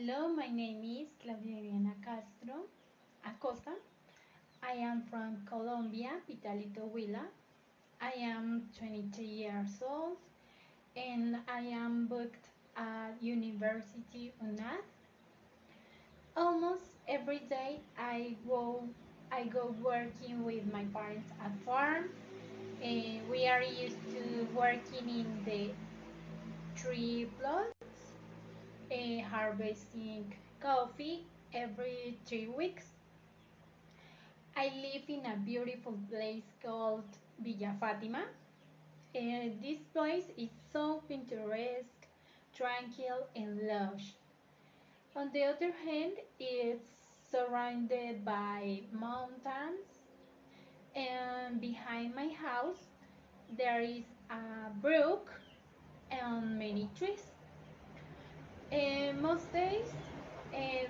Hello, my name is Claudia Viviana Castro Acosta. I am from Colombia, Pitalito Huila. I am 23 years old and I am booked at University UNAD. Almost every day I go working with my parents at farm. We are used to working in the tree plots, harvesting coffee every 3 weeks. I live in a beautiful place called Villa Fatima. This place is so picturesque, tranquil, and lush. On the other hand, it's surrounded by mountains, and behind my house there is a brook and many trees. Most days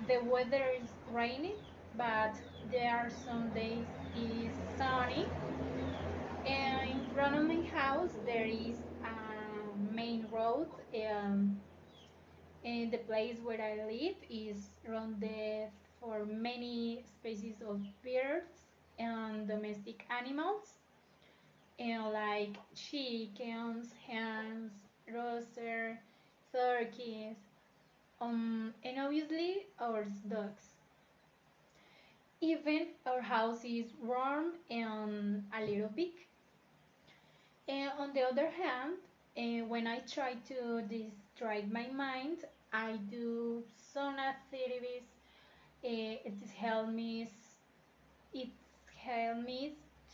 the weather is rainy, but there are some days is sunny. And in front of my house there is a main road, and the place where I live is surrounded for many species of birds and domestic animals, and like chickens, hens, rooster, turkeys, and obviously our dogs. Even our house is warm and a little big. And on the other hand, when I try to distract my mind, I do some activities. It it helps me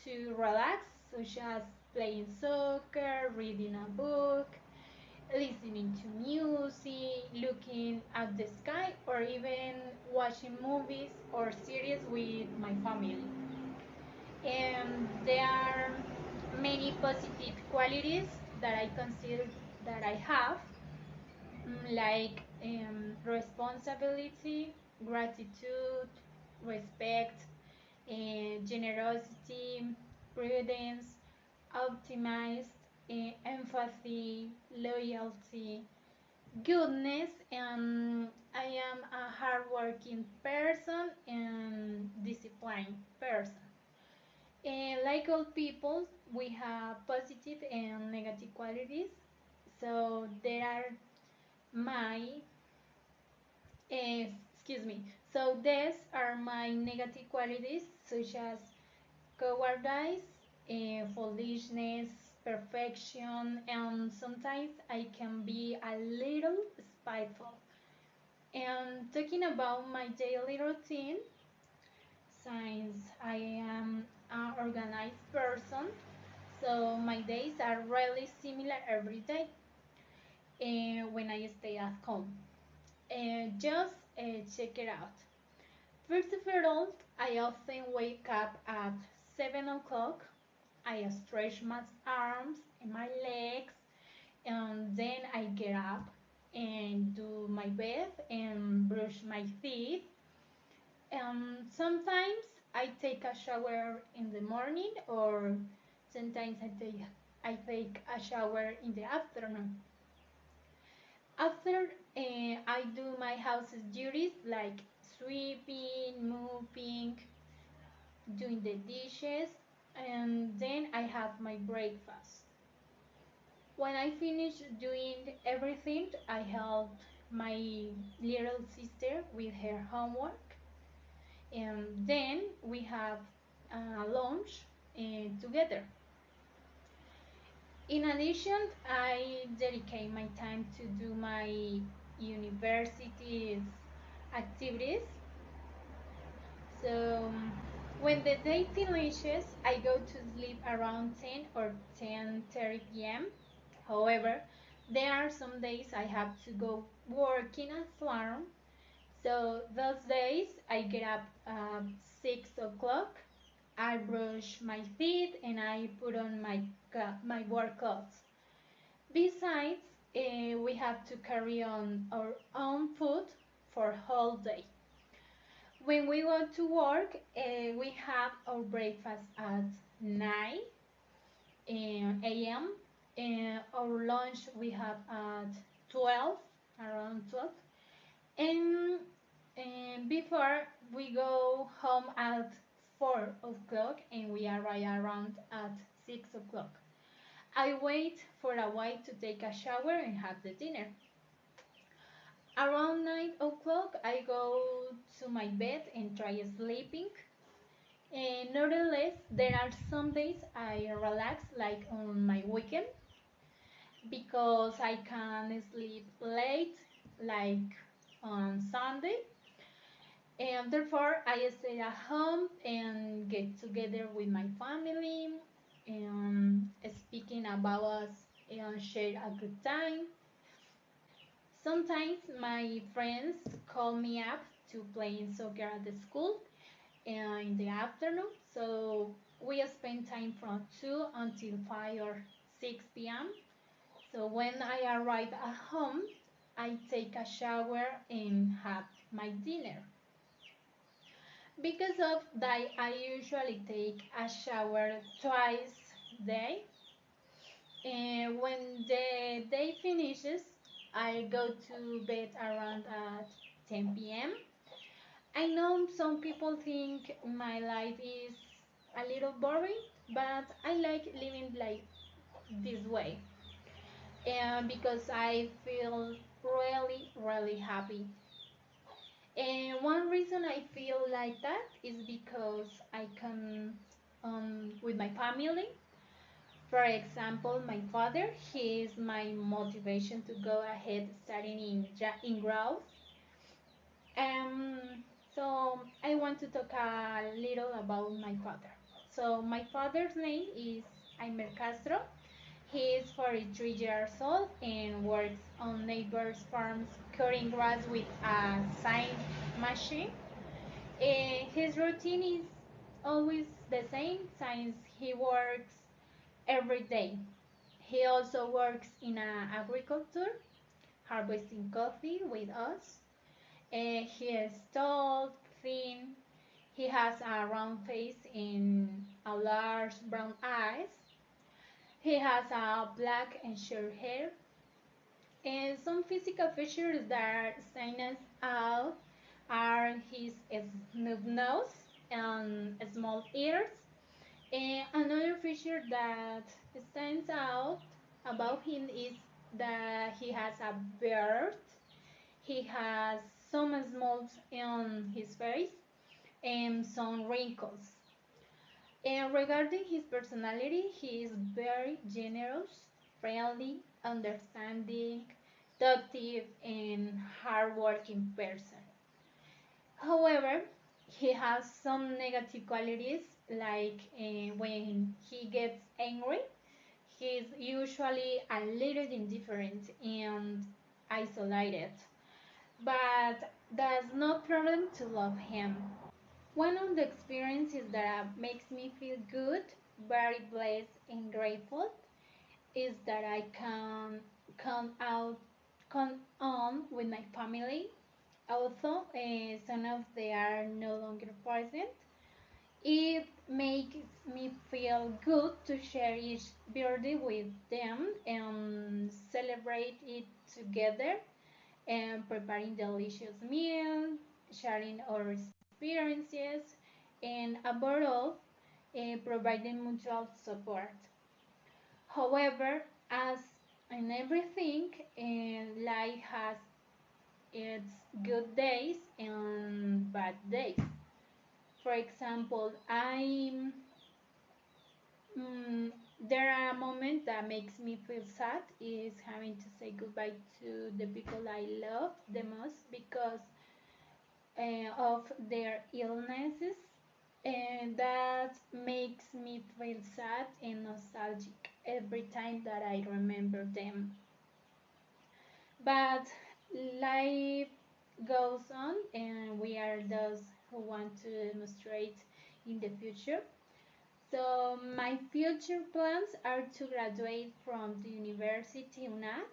to relax, such as playing soccer, reading a book, listening to music, looking at the sky, or even watching movies or series with my family. And there are many positive qualities that I consider that I have, like responsibility, gratitude, respect, generosity, prudence, optimized, empathy, loyalty, goodness, and I am a hardworking person and disciplined person. And like all people, we have positive and negative qualities. So there are my, excuse me. So these are my negative qualities, such as cowardice, foolishness, perfection, and sometimes I can be a little spiteful. And talking about my daily routine, since I am an organized person, so my days are really similar every day when I stay at home. Just check it out. First of all, I often wake up at 7 o'clock. I stretch my arms and my legs, and then I get up and do my bed and brush my teeth. Sometimes I take a shower in the morning, or sometimes I take a shower in the afternoon. After I do my house's duties like sweeping, mopping, doing the dishes, and then I have my breakfast. When I finish doing everything, I help my little sister with her homework, and then we have lunch together. In addition, I dedicate my time to do my university's activities. So when the day finishes, I go to sleep around 10 or 10:30 p.m. However, there are some days I have to go working at farm. So those days I get up at 6 o'clock. I brush my teeth and I put on my work clothes. Besides, we have to carry on our own food for whole day. When we go to work, we have our breakfast at 9 a.m. And our lunch we have at 12, around 12. And Before we go home at 4 o'clock and we arrive around at 6 o'clock. I wait for a while to take a shower and have the dinner. Around 9 o'clock, I go to my bed and try sleeping. And nevertheless, there are some days I relax, like on my weekend, because I can sleep late, like on Sunday. And therefore, I stay at home and get together with my family and speaking about us and share a good time. Sometimes my friends call me up to play soccer at the school in the afternoon. So we spend time from 2 until 5 or 6 p.m. So when I arrive at home, I take a shower and have my dinner. Because of that, I usually take a shower twice a day. And when the day finishes, I go to bed around at 10 p.m. I know some people think my life is a little boring, but I like living life this way. And because I feel really, really happy. And one reason I feel like that is because I come with my family. For example, my father, he is my motivation to go ahead studying in growth. Um, so I want to talk a little about my father. So my father's name is Aimer Castro. He is 43 years old and works on neighbors' farms cutting grass with a scythe machine. His routine is always the same since he works every day. He also works in agriculture, harvesting coffee with us. He is tall, thin. He has a round face and a large brown eyes. He has a black and short hair. And some physical features that stand us out are his snub nose and small ears. And another feature that stands out about him is that he has a beard. He has some small on his face and some wrinkles. And regarding his personality, he is very generous, friendly, understanding, talkative, and hardworking person. However, he has some negative qualities, like when he gets angry, he's usually a little indifferent and isolated. But that's no problem to love him. One of the experiences that makes me feel good, very blessed and grateful is that I can come out come on with my family. Although some of they are no longer present, it makes me feel good to share each birthday with them and celebrate it together and preparing delicious meals, sharing our experiences, and above all, providing mutual support. However, as in everything, life has its good days and bad days. For example, mm, there are moments that makes me feel sad is having to say goodbye to the people I love the most because of their illnesses, and that makes me feel sad and nostalgic every time that I remember them. But life goes on, and we are those who want to demonstrate in the future. So, my future plans are to graduate from the University UNAD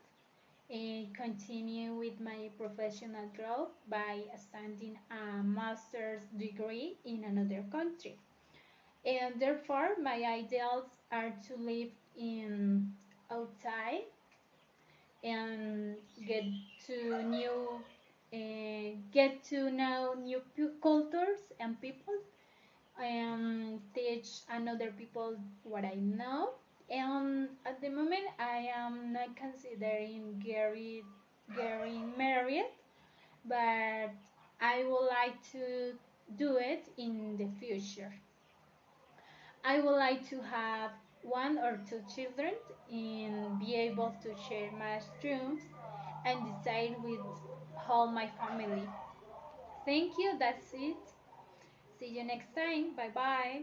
and continue with my professional growth by studying a master's degree in another country. And therefore, my ideals are to live in outside and get to new get to know new cultures and people, teach another people what I know. And at the moment, I am not considering getting married, but I would like to do it in the future. I would like to have one or two children and be able to share my dreams and decide with all my family. Thank you, that's it. See you next time. Bye bye.